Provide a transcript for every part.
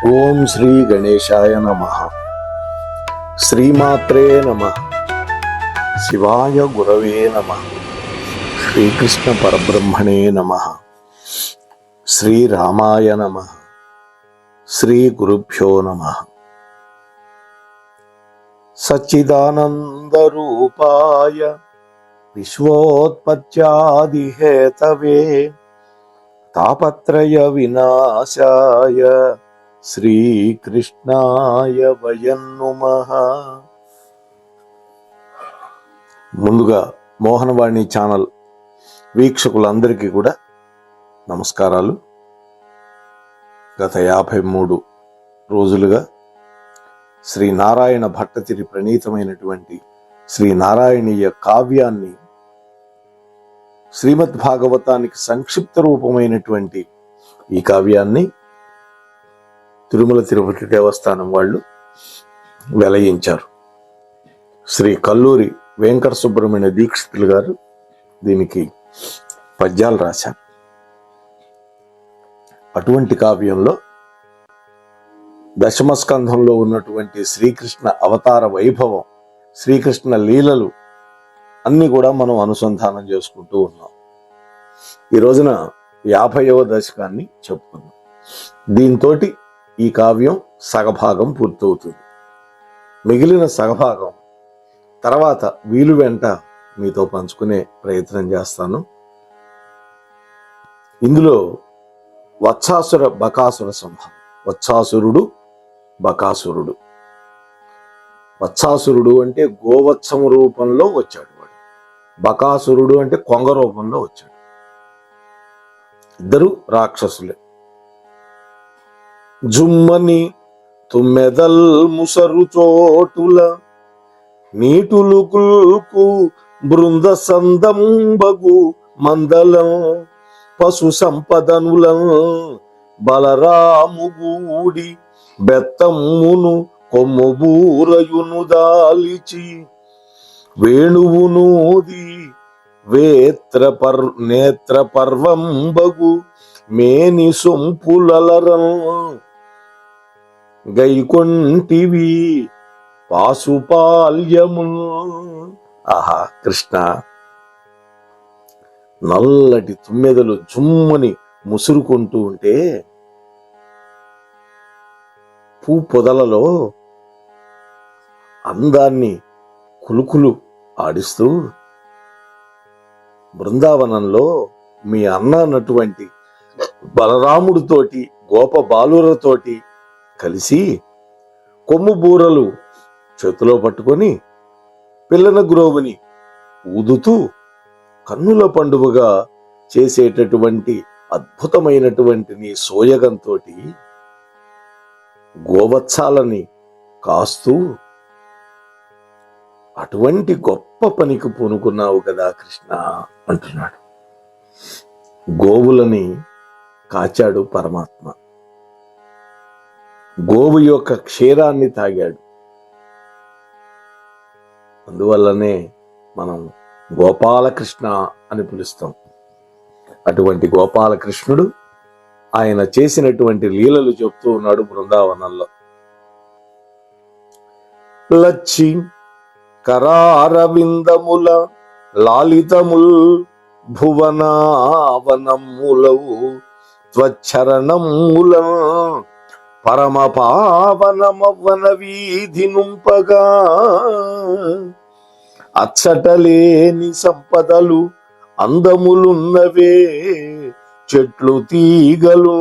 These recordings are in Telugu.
ఓం శ్రీ గణేశాయ నమః. శ్రీమాత్రే నమః. శివాయ గురవే నమః. శ్రీకృష్ణ పరబ్రహ్మణే నమః. శ్రీరామాయ నమః. శ్రీ గురుభ్యో నమః. సచ్చిదానందరూపాయ విశ్వోత్పత్యాదిహేతవే తాపత్రయ వినాశాయ శ్రీకృష్ణాయ వయం నమః. ముందుగా మోహనవాణి ఛానల్ వీక్షకులందరికీ కూడా నమస్కారాలు. గత 53 రోజులుగా శ్రీ నారాయణ భట్టతిరి ప్రణీతమైనటువంటి శ్రీ నారాయణీయ కావ్యాన్ని, శ్రీమద్ భాగవతానికి సంక్షిప్త రూపమైనటువంటి ఈ కావ్యాన్ని తిరుమల తిరుపతి దేవస్థానం వాళ్ళు వెలయించారు. శ్రీ కల్లూరి వెంకట సుబ్రహ్మణ్య దీక్షితులు గారు దీనికి పద్యాలు రాశారు. అటువంటి కావ్యంలో దశమ స్కంధంలో ఉన్నటువంటి శ్రీకృష్ణ అవతార వైభవం, శ్రీకృష్ణ లీలలు అన్ని కూడా మనం అనుసంధానం చేసుకుంటూ ఉన్నాం. ఈ రోజున 50వ దశకాన్ని చెప్పుకున్నాం. దీంతో ఈ కావ్యం సగభాగం పూర్తవుతుంది. మిగిలిన సగభాగం తర్వాత వీలు వెంట మీతో పంచుకునే ప్రయత్నం చేస్తాను. ఇందులో వత్సాసుర బకాసుర సంహారం. వత్సాసురుడు, బకాసురుడు. వత్సాసురుడు అంటే గోవత్సము రూపంలో వచ్చాడు వాడు. బకాసురుడు అంటే కొంగ రూపంలో వచ్చాడు. ఇద్దరు రాక్షసులే. జుమ్మని తుమ్మెదల్ ముసరు చోటుల నీటులు కుల్కు బృంద సందంబగు మందలం పశు సంపదనులం బలరాముగూడి బెత్తమ్మును కొమ్ముబూరయును దాలిచి వేణువునూది నేత్ర పర్వంబగు మేని సొంపులలరం గైకొంటివి పాశుపాల్యము. ఆహా కృష్ణ, నల్లటి తుమ్మెదలు జుమ్మని ముసురుకుంటూ ఉంటే పూ పొదలలో అందాన్ని కులుకులు ఆడిస్తూ బృందావనంలో మీ అన్న అన్నటువంటి బలరాముడితోటి గోప బాలురతోటి కలిసి కొమ్ము బూరలు చేతిలో పట్టుకొని పిల్లన గ్రోవుని ఊదుతూ కన్నుల పండుగగా చేసేటటువంటి అద్భుతమైనటువంటి నీ సోయగంతో గోవత్సాలని కాస్తూ అటువంటి గొప్ప పనికి పూనుకున్నావు కదా కృష్ణ అంటున్నాడు. గోవులని కాచాడు పరమాత్మ. గోవు యొక్క క్షీరాన్ని తాగాడు. అందువల్లనే మనం గోపాలకృష్ణ అని పిలుస్తాం. అటువంటి గోపాలకృష్ణుడు ఆయన చేసినటువంటి లీలలు చెప్తూ ఉన్నాడు బృందావనంలో. లచ్చి కరారవిందముల లాలితముల్ భువనావనములవు త్వచ్చరణముల పరమ పావనమవ్వన వీధి నుంపగా అచ్చటలేని సంపదలు అందములున్నవే చెట్లు తీగలు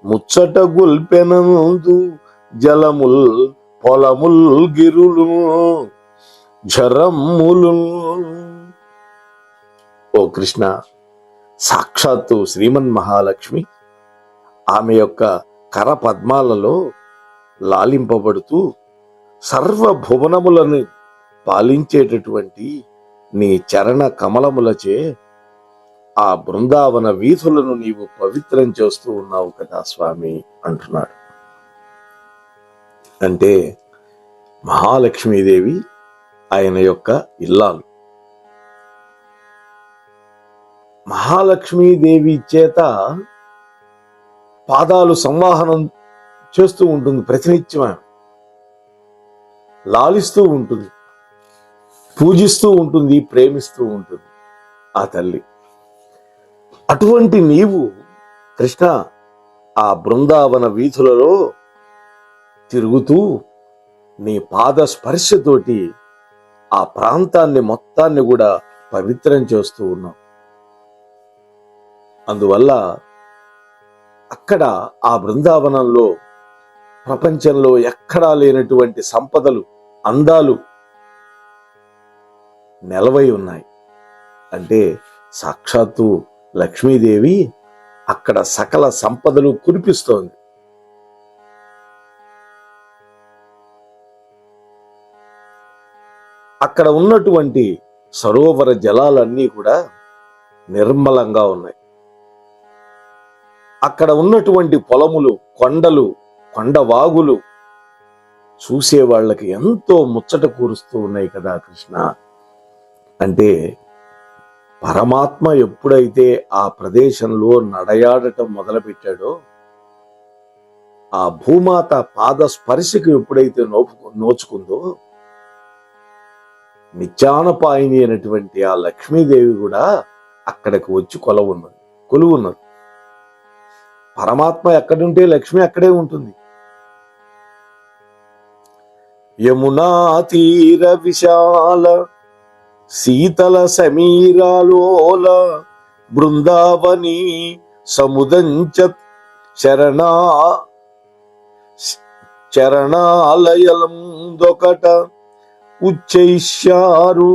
ముచ్చట గుల్పెనందు జలముల్ పొలముల్ గిరులు ఝరమ్ములు. ఓ కృష్ణ, సాక్షాత్తు శ్రీమన్ మహాలక్ష్మి ఆమె యొక్క కర పద్మాలలో లాలింపబడుతూ సర్వభువనములను పాలించేటటువంటి నీ చరణ కమలములచే ఆ బృందావన వీధులను నీవు పవిత్రం చేస్తూ ఉన్నావు కదా స్వామి అంటున్నాడు. అంటే మహాలక్ష్మీదేవి ఆయన యొక్క ఇల్లాలు. మహాలక్ష్మీదేవి చేత పాదాలు సంవాహనం చేస్తూ ఉంటుంది ప్రతినిత్యం. లాలిస్తూ ఉంటుంది, పూజిస్తూ ఉంటుంది, ప్రేమిస్తూ ఉంటుంది ఆ తల్లి. అటువంటి నీవు కృష్ణ ఆ బృందావన వీధులలో తిరుగుతూ నీ పాద స్పర్శతోటి ఆ ప్రాంతాన్ని మొత్తాన్ని కూడా పవిత్రం చేస్తూ ఉన్నావు. అందువల్ల అక్కడ ఆ బృందావనంలో ప్రపంచంలో ఎక్కడా లేనటువంటి సంపదలు, అందాలు నెలవై ఉన్నాయి. అంటే సాక్షాత్తు లక్ష్మీదేవి అక్కడ సకల సంపదలు కురిపిస్తోంది. అక్కడ ఉన్నటువంటి సరోవర జలాలన్నీ కూడా నిర్మలంగా ఉన్నాయి. అక్కడ ఉన్నటువంటి పొలములు, కొండలు, కొండవాగులు చూసే వాళ్ళకి ఎంతో ముచ్చట కూరుస్తూ ఉన్నాయి కదా కృష్ణ. అంటే పరమాత్మ ఎప్పుడైతే ఆ ప్రదేశంలో నడయాడటం మొదలుపెట్టాడో, ఆ భూమాత పాద స్పర్శకు ఎప్పుడైతే నోచుకుందో, నిత్యానపాయిని అయినటువంటి ఆ లక్ష్మీదేవి కూడా అక్కడికి వచ్చి కొలువున్నది. పరమాత్మ ఎక్కడుంటే లక్ష్మి అక్కడే ఉంటుంది. యమునా తీర విశాల శీతల సమీరాలోల బృందావని సముదంచత్ చరణాలయలందొకట ఉచ్చైష్యారు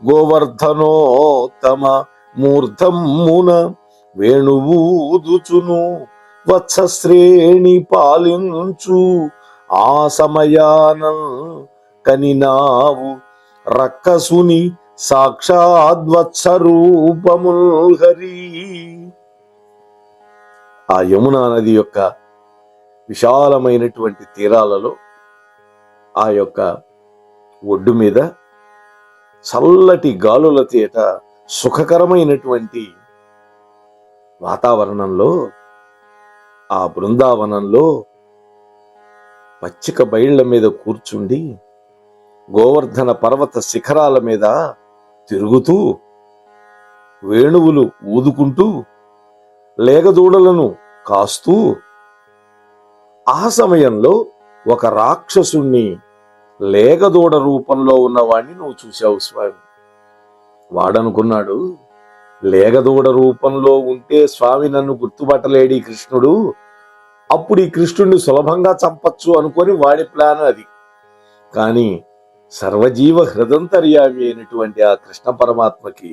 గోవర్ధనోత్తమ మూర్ధమ్మున వేణువూదుచును వత్సశ్రేణి పాలించు ఆ సమయాన కనినావు రక్కసుని సాక్షాద్వత్సరూపముల్ హరి. ఆ యమునా నది యొక్క విశాలమైనటువంటి తీరాలలో, ఆ యొక్క ఒడ్డు మీద చల్లటి గాలుల చేత సుఖకరమైనటువంటి వాతావరణంలో, ఆ బృందావనంలో పచ్చిక బయళ్ల మీద కూర్చుండి గోవర్ధన పర్వత శిఖరాల మీద తిరుగుతూ వేణువులు ఊదుకుంటూ లేగదూడలను కాస్తూ, ఆ సమయంలో ఒక రాక్షసుణ్ణి లేగదూడ రూపంలో ఉన్నవాణ్ణి నువ్వు చూశావు స్వామి. వాడనుకున్నాడు, లేగదూడ రూపంలో ఉంటే స్వామి నన్ను గుర్తుపట్టలేడి కృష్ణుడు, అప్పుడు ఈ కృష్ణుడిని సులభంగా చంపచ్చు అనుకొని వాడి ప్లాన్ అది. కానీ సర్వజీవ హృదంతర్యామి అయినటువంటి ఆ కృష్ణ పరమాత్మకి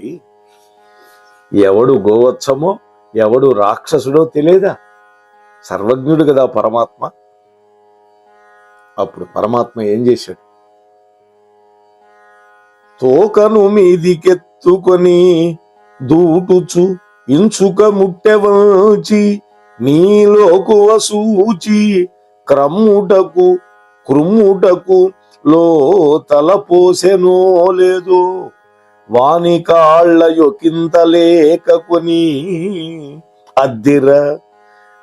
ఎవడు గోవత్సమో ఎవడు రాక్షసుడో తెలియదా? సర్వజ్ఞుడు కదా పరమాత్మ. అప్పుడు పరమాత్మ ఏం చేశాడు? తోకను మీదికెత్తుకొని దూటుచు ఇంచుక ముట్టెవచి నీలోకువ సూచి క్రమ్ముటకు లో తలపోసెనో లేదో వాని కాళ్ళ యొకింత లేకకొని అద్దిర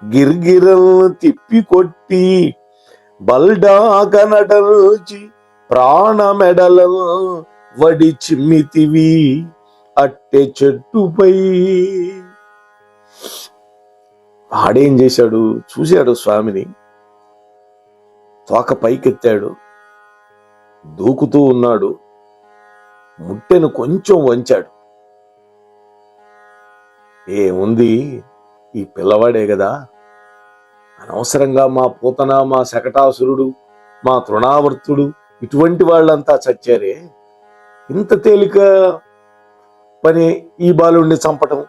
గిర్గిరల్ తిప్పికొట్టి బల్డాకనడల్చి ప్రాణమెడల వడి చిమ్మితివి అట్టె చెట్టుపై. వాడేం చేశాడు? చూశాడు స్వామిని, తోక పైకెత్తాడు, దూకుతూ ఉన్నాడు, ముట్టెను కొంచెం వంచాడు. ఏముంది, ఈ పిల్లవాడే కదా, అనవసరంగా మా పూతన, మా శకటాసురుడు, మా తృణావర్తుడు ఇటువంటి వాళ్ళంతా చచ్చారే, ఇంత తేలిక పని ఈ బాలుడిని చంపటం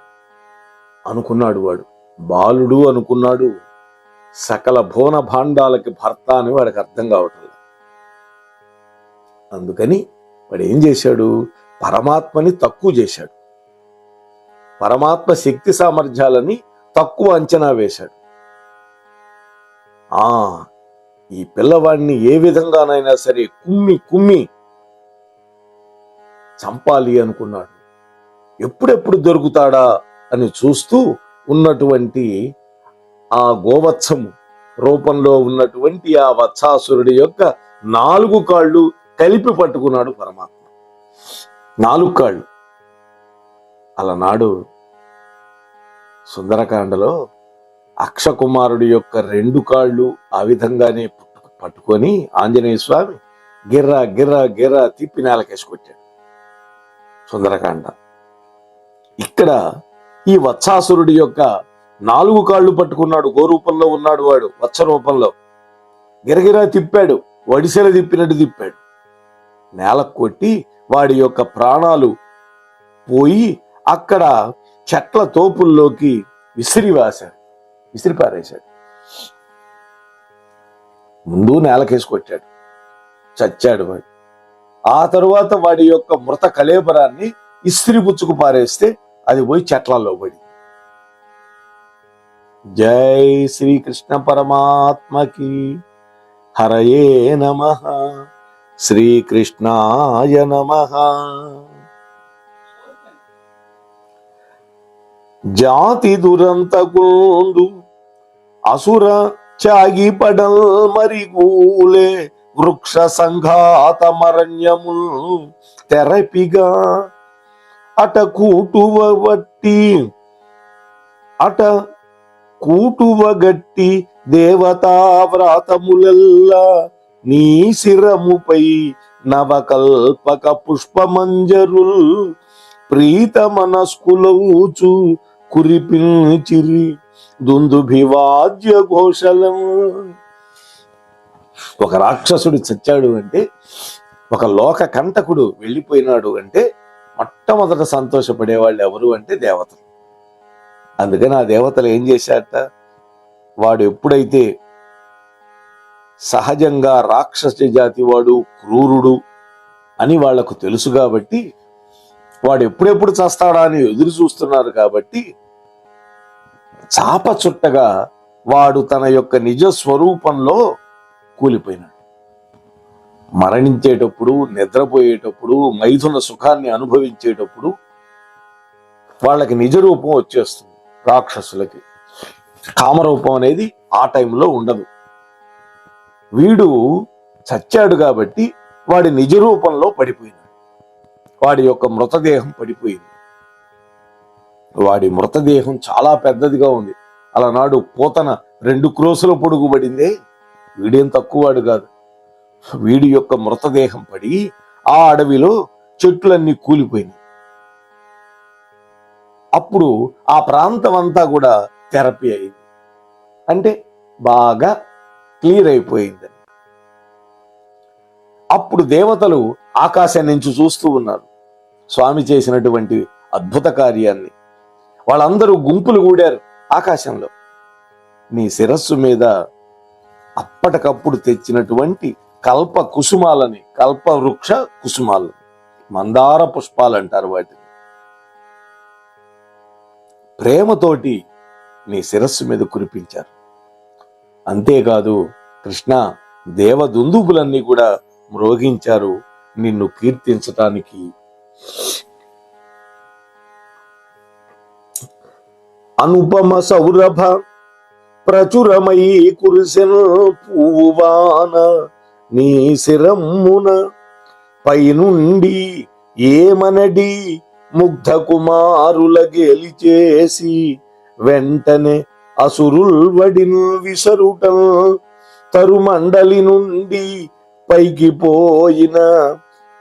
అనుకున్నాడు. వాడు బాలుడు అనుకున్నాడు, సకల భువన భాండాలకి భర్త అని వాడికి అర్థం కావటం. అందుకని వాడు ఏం చేశాడు? పరమాత్మని తక్కువ చేశాడు, పరమాత్మ శక్తి సామర్థ్యాలని తక్కువ అంచనా వేశాడు. ఈ పిల్లవాడిని ఏ విధంగానైనా సరే కుమ్మి చంపాలి అనుకున్నాడు. ఎప్పుడెప్పుడు దొరుకుతాడా అని చూస్తూ ఉన్నటువంటి ఆ గోవత్సము రూపంలో ఉన్నటువంటి ఆ వత్సాసురుడి యొక్క 4 కాళ్ళు కలిపి పట్టుకున్నాడు పరమాత్మ. 4 కాళ్ళు. అలనాడు సుందరకాండలో అక్షకుమారుడి యొక్క 2 కాళ్ళు ఆ విధంగానే పట్టుకొని ఆంజనేయ స్వామి గిర్రా గిర్రా గిర్రా తిప్పి నేలకేసుకొచ్చాడు సుందరకాండ. ఇక్కడ ఈ వత్సాసురుడి యొక్క 4 కాళ్ళు పట్టుకున్నాడు. గోరూపంలో ఉన్నాడు వాడు, వత్స రూపంలో. గిరగిరా తిప్పాడు, వడిసెల తిప్పినట్టు తిప్పాడు. నేలకు కొట్టి వాడి యొక్క ప్రాణాలు పోయి అక్కడ చెట్ల తోపుల్లోకి విసిరిపారేశాడు. ముందు నేలకేసుకొచ్చాడు, చచ్చాడు వాడు. ఆ తరువాత వాడి యొక్క మృత కళేబరాన్ని ఇస్త్రీ పుచ్చుకు పారేస్తే అది పోయి చెట్లలో పడి. జై శ్రీకృష్ణ పరమాత్మకి. హరయే నమః. శ్రీకృష్ణాయ నమః. జాతి దురంతకుండు అసుర చాగిపడల్ మరిగూలే వృక్ష సంఘాతమరణ్యముల్ తెరపిగా అట కూటువగట్టి దేవతా వ్రాతములల్లా నీ శిరముపై నవకల్పక పుష్పమంజరుల్ ప్రీత మనస్కులవుచు కురిపించిరి దుందుభివాద్య ఘోషలం. ఒక రాక్షసుడు చచ్చాడు అంటే, ఒక లోక కంటకుడు వెళ్ళిపోయినాడు అంటే మొట్టమొదట సంతోషపడేవాళ్ళు ఎవరు అంటే దేవతలు. అందుకని ఆ దేవతలు ఏం చేశారట, వాడు ఎప్పుడైతే సహజంగా రాక్షస జాతి వాడు, క్రూరుడు అని వాళ్లకు తెలుసు కాబట్టి వాడు ఎప్పుడెప్పుడు చస్తాడా అని ఎదురు చూస్తున్నారు కాబట్టి చాప చుట్టగా వాడు తన యొక్క నిజ స్వరూపంలో కూలిపోయినాడు. మరణించేటప్పుడు, నిద్రపోయేటప్పుడు, మైథున సుఖాన్ని అనుభవించేటప్పుడు వాళ్ళకి నిజ రూపం వచ్చేస్తుంది. రాక్షసులకి కామరూపం అనేది ఆ టైంలో ఉండదు. వీడు చచ్చాడు కాబట్టి వాడి నిజ రూపంలో పడిపోయినాడు. వాడి యొక్క మృతదేహం పడిపోయింది. వాడి మృతదేహం చాలా పెద్దదిగా ఉంది. అలనాడు పోతన 2 క్రోసుల పొడుగు పడిందే. వీడేం తక్కువవాడు కాదు. వీడి యొక్క మృతదేహం పడి ఆ అడవిలో చెట్లన్నీ కూలిపోయినాయి. అప్పుడు ఆ ప్రాంతం అంతా కూడా థెరపీ అయింది, అంటే బాగా క్లియర్ అయిపోయిందని. అప్పుడు దేవతలు ఆకాశం నుంచి చూస్తూ ఉన్నారు స్వామి చేసినటువంటి అద్భుత కార్యాన్ని. వాళ్ళందరూ గుంపులు కూడారు ఆకాశంలో. నీ శిరస్సు మీద అప్పటికప్పుడు తెచ్చినటువంటి కల్ప కుసుమాలని, కల్ప వృక్ష కుసుమాలు, మందార పుష్పాలు అంటారు వాటిని, ప్రేమతోటి నీ శిరస్సు మీద కురిపించారు. అంతేకాదు కృష్ణ, దేవదుందుబులన్నీ కూడా మ్రోగించారు నిన్ను కీర్తించటానికి. అనుపమ సౌరభ ప్రచురమై కురిసెను పూవాన నీ శిరమ్మున పైనుండి ఏమనడి ముగ్ధ కుమారుల గెలిచేసి వెంటనే అసురుల్ వడిన్ విసరుటల్ తరుమండలి నుండి పైకి పోయిన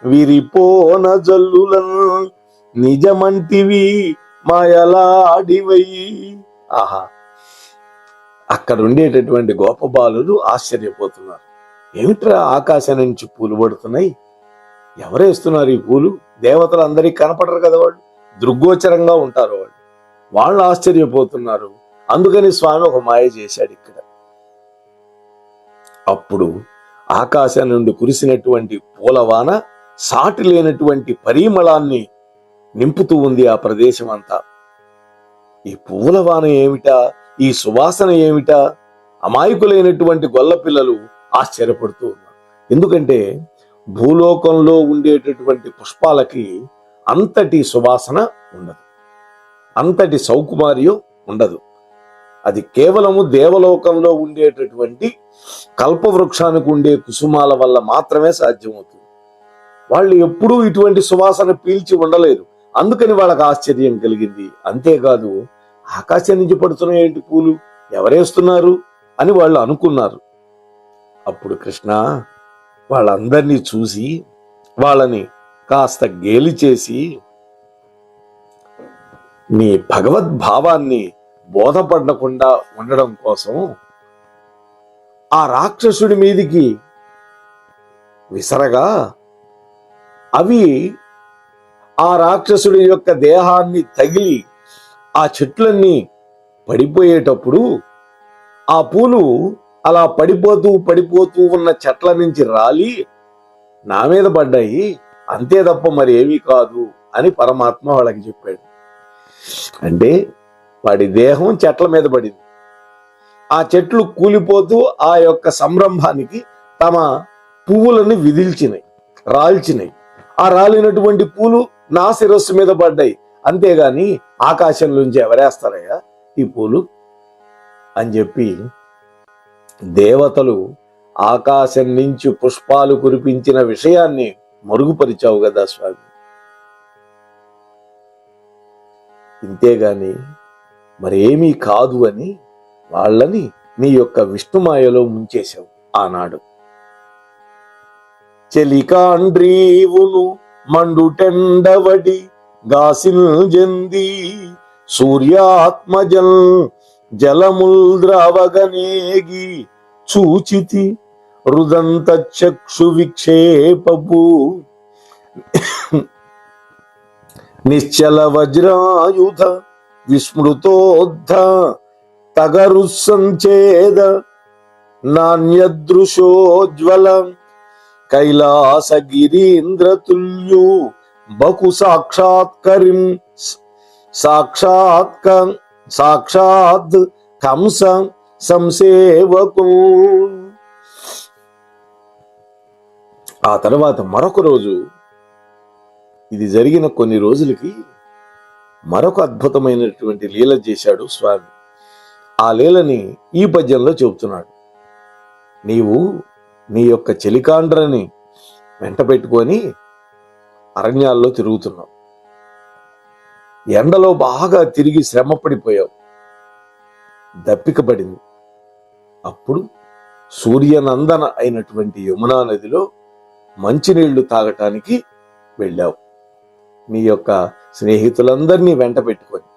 విరిపోన జల్లులను నిజమంటివి మాయలాడివై. ఆహా, అక్కడ ఉండేటటువంటి గోపబాలులు ఆశ్చర్యపోతున్నారు. ఏమిట్రా ఆకాశం నుంచి పూలు పడుతున్నాయి, ఎవరేస్తున్నారు ఈ పూలు? దేవతలు అందరికీ కనపడరు కదా, వాళ్ళు దృగ్గోచరంగా ఉంటారు. వాళ్ళు ఆశ్చర్యపోతున్నారు. అందుకని స్వామి ఒక మాయ చేశాడు ఇక్కడ. అప్పుడు ఆకాశం నుండి కురిసినటువంటి పూలవాన సాటి లేనటువంటి పరిమళాన్ని నింపుతూ ఉంది ఆ ప్రదేశం అంతా. ఈ పూలవాన ఏమిటా, ఈ సువాసన ఏమిటా? అమాయకులైనటువంటి గొల్ల పిల్లలు ఆశ్చర్యపడుతూ ఉన్నారు. ఎందుకంటే భూలోకంలో ఉండేటటువంటి పుష్పాలకి అంతటి సువాసన ఉండదు, అంతటి సౌకుమార్యం ఉండదు. అది కేవలము దేవలోకంలో ఉండేటటువంటి కల్పవృక్షానికి ఉండే కుసుమాల వల్ల మాత్రమే సాధ్యమవుతుంది. వాళ్ళు ఎప్పుడూ ఇటువంటి సువాసన పీల్చి ఉండలేరు. అందుకని వాళ్ళకి ఆశ్చర్యం కలిగింది. అంతేకాదు, ఆకాశం నుంచి పడుతున్నాయి ఏంటి పూలు, ఎవరేస్తున్నారు అని వాళ్ళు అనుకున్నారు. అప్పుడు కృష్ణ వాళ్ళందరినీ చూసి వాళ్ళని కాస్త గేలి చేసి, నీ భగవద్భావాన్ని బోధపడకుండా ఉండడం కోసం ఆ రాక్షసుడి మీదికి విసరగా అవి ఆ రాక్షసుడి యొక్క దేహాన్ని తగిలి ఆ చెట్లన్నీ పడిపోయేటప్పుడు ఆ పూలు అలా పడిపోతూ పడిపోతూ ఉన్న చెట్ల నుంచి రాలి నా మీద పడ్డాయి, అంతే తప్ప మరి ఏమీ కాదు అని పరమాత్మ వాళ్ళకి చెప్పాడు. అంటే వాడి దేహం చెట్ల మీద పడింది. ఆ చెట్లు కూలిపోతూ ఆ యొక్క సంరంభానికి తమ పువ్వులని విదిల్చినాయి, రాల్చినాయి. ఆ రాలినటువంటి పూలు నా శిరస్సు మీద పడ్డాయి, అంతేగాని ఆకాశం నుంచి ఎవరేస్తారయ్యా ఈ పూలు అని చెప్పి దేవతలు ఆకాశం నుంచి పుష్పాలు కురిపించిన విషయాన్ని మరుగుపరిచావు కదా స్వామి. ఇంతేగాని మరేమీ కాదు అని వాళ్ళని నీ యొక్క విష్ణుమాయలో ముంచేశావు ఆనాడు. చెలికాండ్రీవును మండుటెండవడి గాసిల్ జంది సూర్యాత్మజల్ జలముల్ ద్రావగనేగి చూచితి రుదంత చక్షు విక్షేపపు నిశ్చల వజ్రాయుధ విస్మృతోద్ధ తగరు సంచేద నాణ్యదృశోజ్వల కైలాసగిరీంద్రతుల్యు బకు సాక్షాత్కరిం సాక్షాత్ కంస సంసేవకు. ఆ తర్వాత మరొక రోజు, ఇది జరిగిన కొన్ని రోజులకి మరొక అద్భుతమైనటువంటి లీల చేశాడు స్వామి. ఆ లీలని ఈ పద్యంలో చెబుతున్నాడు. నీవు నీ యొక్క చెలికాండ్రని వెంట పెట్టుకొని అరణ్యాల్లో తిరుగుతున్నావు. ఎండలో బాగా తిరిగి శ్రమ పడిపోయావు, దప్పిక పడింది. అప్పుడు సూర్యనందన అయినటువంటి యమునా నదిలో మంచినీళ్లు తాగటానికి వెళ్ళావు నీ యొక్క స్నేహితులందరినీ వెంట పెట్టుకొని.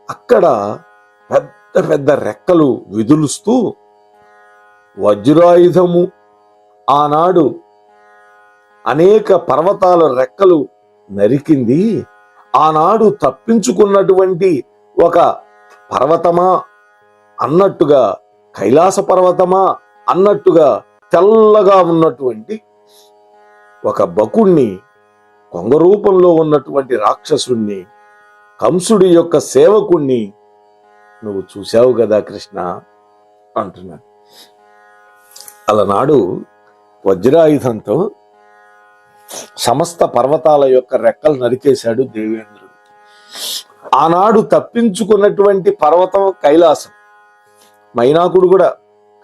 అక్కడ పెద్ద పెద్ద రెక్కలు విదులుస్తూ వజ్రాయుధము ఆనాడు అనేక పర్వతాల రెక్కలు నరికింది. ఆనాడు తప్పించుకున్నటువంటి ఒక పర్వతమా అన్నట్టుగా, కైలాస పర్వతమా అన్నట్టుగా తెల్లగా ఉన్నటువంటి ఒక బకుణ్ణి, కొంగ రూపంలో ఉన్నటువంటి రాక్షసుణ్ణి, కంసుడి యొక్క సేవకుణ్ణి నువ్వు చూశావు కదా కృష్ణ అంటున్నాడు. అలనాడు వజ్రాయుధంతో సమస్త పర్వతాల యొక్క రెక్కలు నరికేశాడు దేవేంద్రుడు. ఆనాడు తప్పించుకున్నటువంటి పర్వతం కైలాసం. మైనాకుడు కూడా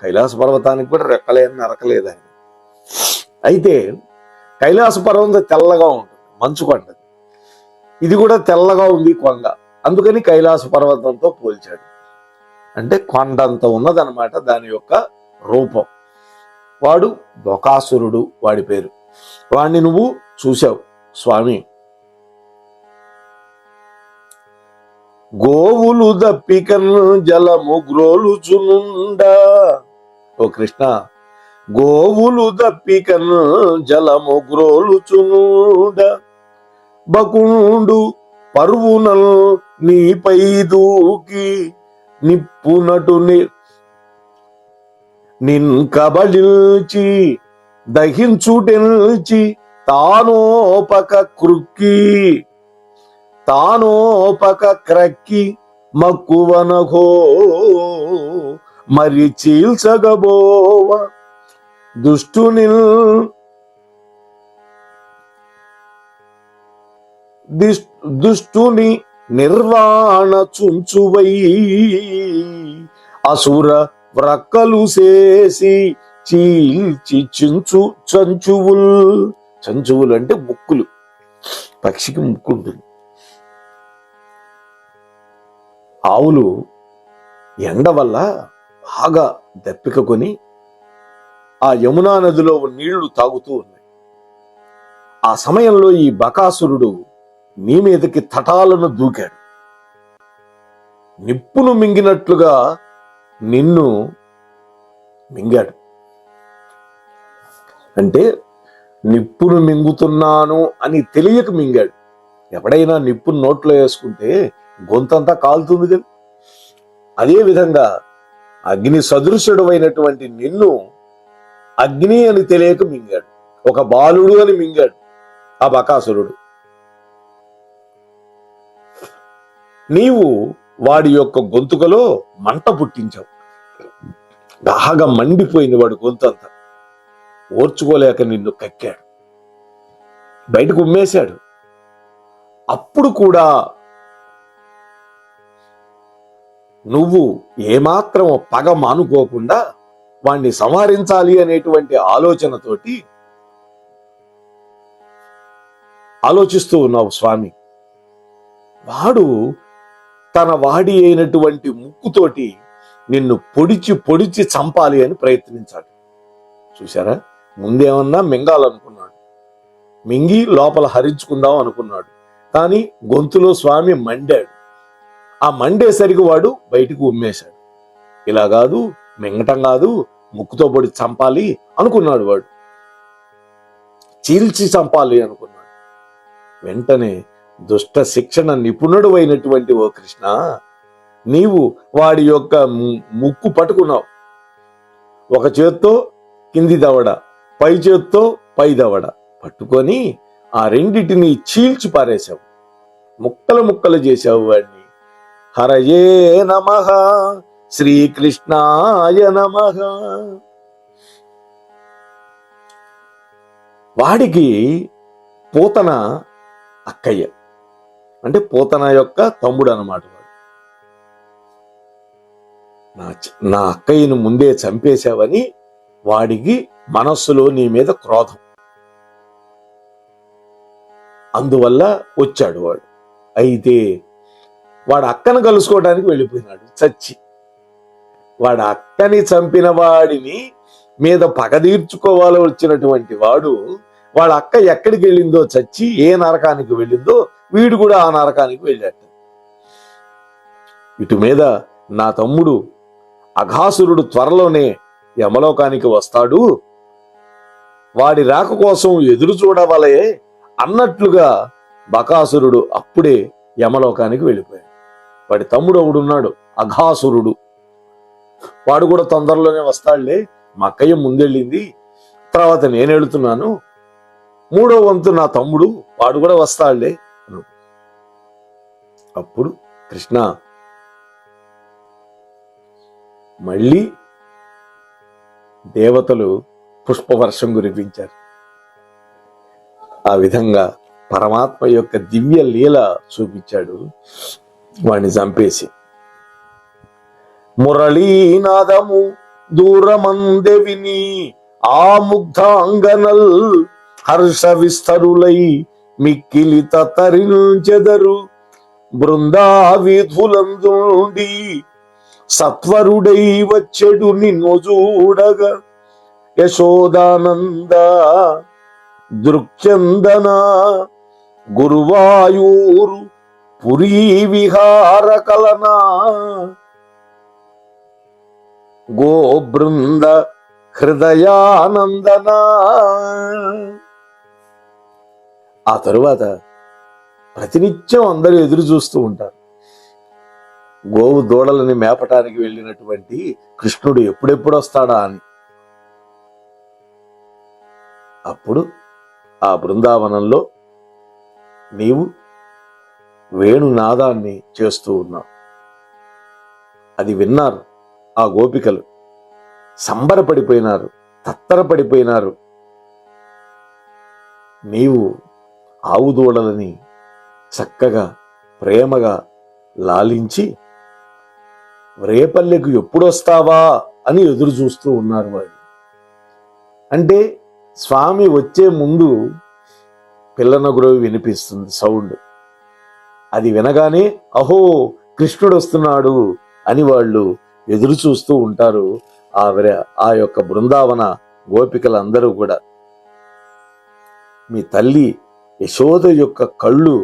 కైలాస పర్వతానికి కూడా రెక్కలేని నరకలేదు ఆయన. అయితే కైలాస పర్వతం తెల్లగా ఉంటుంది, మంచు కొండది. ఇది కూడా తెల్లగా ఉంది కొంగ, అందుకని కైలాస పర్వతంతో పోల్చాడు. అంటే కొండంత ఉన్నదనమాట దాని యొక్క రూపం. వాడు బకాసురుడు, వాడి పేరు. వాణ్ణి నువ్వు చూశావు స్వామి. గోవులు దప్పికన్ జలము గ్రోలుచునుండా, ఓ కృష్ణ, గోవులు దప్పికన్ జలము గ్రోలుచునుండా బకుండు పరువునల్ నీపై దూకి నిప్పునటు నిన్ కబలిల్చి దహించుటెల్చి తానోపక క్రక్కి మక్కువనఘో మరి చీల్చగబోవ దుష్టుని నిర్వాణ చుంచువై అసుర వ్రక్కలు చేసి చీల్చి చంచువులు అంటే ముక్కులు. పక్షికి ముక్కు ఉంటుంది. ఆవులు ఎండ వల్ల బాగా దప్పిక కొని ఆ యమునా నదిలో నీళ్లు తాగుతూ ఉన్నాయి. ఆ సమయంలో ఈ బకాసురుడు నీ మీదకి తటాలను దూకాడు. నిప్పును మింగినట్లుగా నిన్ను మింగాడు. అంటే నిప్పును మింగుతున్నాను అని తెలియక మింగాడు. ఎప్పుడైనా నిప్పును నోట్లో వేసుకుంటే గొంతంతా కాలుతుంది కదా. అదే విధంగా అగ్ని సదృశుడు అయినటువంటి నిన్ను అగ్ని అని తెలియక మింగాడు. ఒక బాలుడు అని మింగాడు ఆ బకాసురుడు. నీవు వాడి యొక్క గొంతుకలో మంట పుట్టించావు. బాగా మండిపోయింది వాడి గొంతంతా. ఓర్చుకోలేక నిన్ను కక్కాడు, బయటకు ఉమ్మేశాడు. అప్పుడు కూడా నువ్వు ఏమాత్రం పగ మానుకోకుండా వాణ్ణి సంహరించాలి అనేటువంటి ఆలోచనతోటి ఆలోచిస్తూ ఉన్నావు స్వామి. వాడు తన వాడి అయినటువంటి ముక్కుతోటి నిన్ను పొడిచి చంపాలి అని ప్రయత్నించాడు. చూసారా, ముందేమన్నా మింగాలనుకున్నాడు, మింగి లోపల హరించుకుందాం అనుకున్నాడు. కానీ గొంతులో స్వామి మండాడు. ఆ మండేసరికి వాడు బయటికి ఉమ్మేశాడు. ఇలా కాదు, మింగటం కాదు, ముక్కుతో పొడి చంపాలి అనుకున్నాడు. వాడు చీల్చి చంపాలి అనుకున్నాడు. వెంటనే దుష్ట శిక్షణ నిపుణుడు అయినటువంటి ఓ కృష్ణ, నీవు వాడి యొక్క ముక్కు పట్టుకున్నావు. ఒక చేత్తో కింది దవడ, పై చేత్తో పై దవడ పట్టుకొని ఆ రెండిటిని చీల్చి పారేశావు, ముక్కలు చేశావు వాడిని. హరయే నమః, శ్రీకృష్ణాయ నమః. వాడికి పూతన అక్కయ్య, అంటే పూతన యొక్క తమ్ముడు అన్నమాట వాడు. నా అక్కయ్యను ముందే చంపేశావని వాడికి మనస్సులో నీ మీద క్రోధం. అందువల్ల వచ్చాడు వాడు. అయితే వాడు అక్కను కలుసుకోవడానికి వెళ్ళిపోయినాడు చచ్చి. వాడు అక్కని చంపిన వాడిని మీద పగ తీర్చుకోవాలి వచ్చినటువంటి వాడు, వాళ్ళ అక్క ఎక్కడికి వెళ్ళిందో చచ్చి, ఏ నరకానికి వెళ్ళిందో వీడు కూడా ఆ నరకానికి వెళ్ళాడు. ఇటు మీద నా తమ్ముడు అఘాసురుడు త్వరలోనే యమలోకానికి వస్తాడు, వాడి రాక కోసం ఎదురు చూడవలే అన్నట్లుగా బకాసురుడు అప్పుడే యమలోకానికి వెళ్ళిపోయాడు. వాడి తమ్ముడు ఒకడున్నాడు అఘాసురుడు, వాడు కూడా తొందరలోనే వస్తాడులే, మా అక్కయ్య ముందెళ్ళింది, తర్వాత నేను వెళుతున్నాను, మూడో వంతు నా తమ్ముడు, వాడు కూడా వస్తాడులే. అప్పుడు కృష్ణ మళ్ళీ దేవతలు పుష్పవర్షం కురిపించారు. ఆ విధంగా పరమాత్మ యొక్క దివ్య లీల చూపించాడు వాణ్ణి చంపేసి. మురళీనాదము దూరమందె విని ఆ ముగ్ధాంగనల్ హర్ష విస్తరులై మిక్కిలి తరించెదరు. బృందా వీధులందుండి సత్వరుడై వచ్చెడు నిన్ను చూడగా. యశోదానంద దృక్చందన గురువాయూరు పురీ విహార కలనా గోబృంద హృదయానందన. ఆ తరువాత ప్రతినిత్యం అందరూ ఎదురు చూస్తూ ఉంటారు. గోవు దూడలని మేపటానికి వెళ్ళినటువంటి కృష్ణుడు ఎప్పుడెప్పుడు వస్తాడా అని. అప్పుడు ఆ బృందావనంలో నీవు వేణునాదాన్ని చేస్తూ ఉన్నావు. అది విన్నారు ఆ గోపికలు, సంబరపడిపోయినారు, తత్తరపడిపోయినారు. నీవు ఆవు దూడలని చక్కగా ప్రేమగా లాలించి రేపల్లెకు ఎప్పుడొస్తావా అని ఎదురు చూస్తూ ఉన్నారు వాళ్ళు. అంటే స్వామి వచ్చే ముందు పిల్లనగురవి వినిపిస్తుంది సౌండ్. అది వినగానే అహో కృష్ణుడు వస్తున్నాడు అని వాళ్ళు ఎదురు చూస్తూ ఉంటారు. ఆ యొక్క బృందావన గోపికలందరూ కూడా. మీ తల్లి యశోద యొక్క కళ్ళు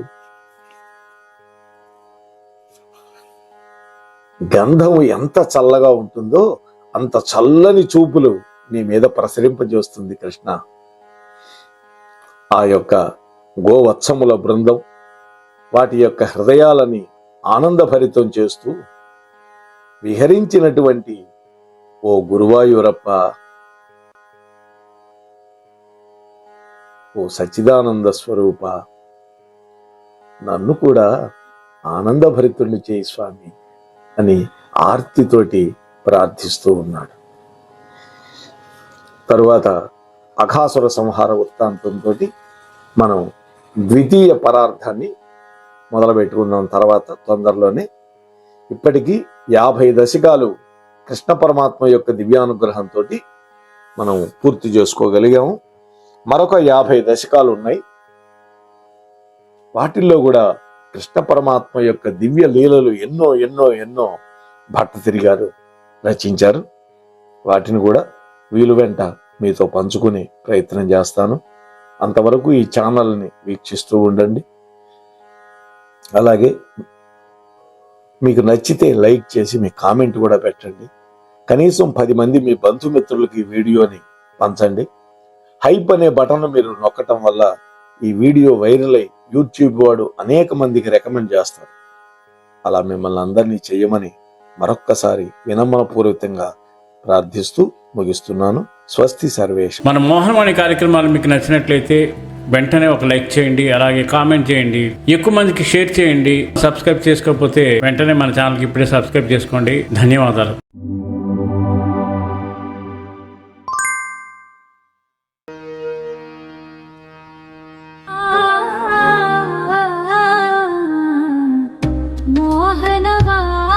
గంధము ఎంత చల్లగా ఉంటుందో అంత చల్లని చూపులు నీ మీద ప్రసరింపజేస్తుంది కృష్ణ. ఆ యొక్క గోవత్సముల బృందం వాటి యొక్క హృదయాలని ఆనందభరితం చేస్తూ విహరించినటువంటి ఓ గురువాయూరప్ప, ఓ సచ్చిదానంద స్వరూప, నన్ను కూడా ఆనందభరితుణ్ణి చేయి స్వామి అని ఆర్తితోటి ప్రార్థిస్తూ ఉన్నాడు. తరువాత అఘాసుర సంహార వృత్తాంతంతో మనం ద్వితీయ పరార్థాన్ని మొదలుపెట్టుకున్నాం. తర్వాత తొందరలోనే ఇప్పటికీ 50 దశకాలు కృష్ణ పరమాత్మ యొక్క దివ్యానుగ్రహంతో మనం పూర్తి చేసుకోగలిగాము. మరొక 50 దశకాలు ఉన్నాయి. వాటిల్లో కూడా కృష్ణ పరమాత్మ యొక్క దివ్య లీలలు ఎన్నో ఎన్నో ఎన్నో భట్టతిరి గారు రచించారు. వాటిని కూడా వీలు వెంట మీతో పంచుకునే ప్రయత్నం చేస్తాను. అంతవరకు ఈ ఛానల్ని వీక్షిస్తూ ఉండండి. అలాగే మీకు నచ్చితే లైక్ చేసి మీ కామెంట్ కూడా పెట్టండి. కనీసం 10 మంది మీ బంధుమిత్రులకి ఈ వీడియోని పంచండి. హైప్ అనే బటన్ మీరు నొక్కటం వల్ల ఈ వీడియో వైరల్ అయి యూట్యూబ్ వాడు అనేక మందికి రికమెండ్ చేస్తారు. అలా మిమ్మల్ని అందరినీ చేయమని మరొక్కసారి వినమ్రపూర్వకంగా ప్రార్థిస్తూ ముగిస్తున్నాను. స్వస్తి సర్వేష్. మన మోహనవాణి కార్యక్రమాలు మీకు నచ్చినట్లయితే వెంటనే ఒక లైక్ చేయండి, అలాగే కామెంట్ చేయండి, ఎక్కువ మందికి షేర్ చేయండి. సబ్స్క్రైబ్ చేసుకోకపోతే వెంటనే మన ఛానల్కి ఇప్పుడే సబ్స్క్రైబ్ చేసుకోండి. ధన్యవాదాలు. మోహనవాణి.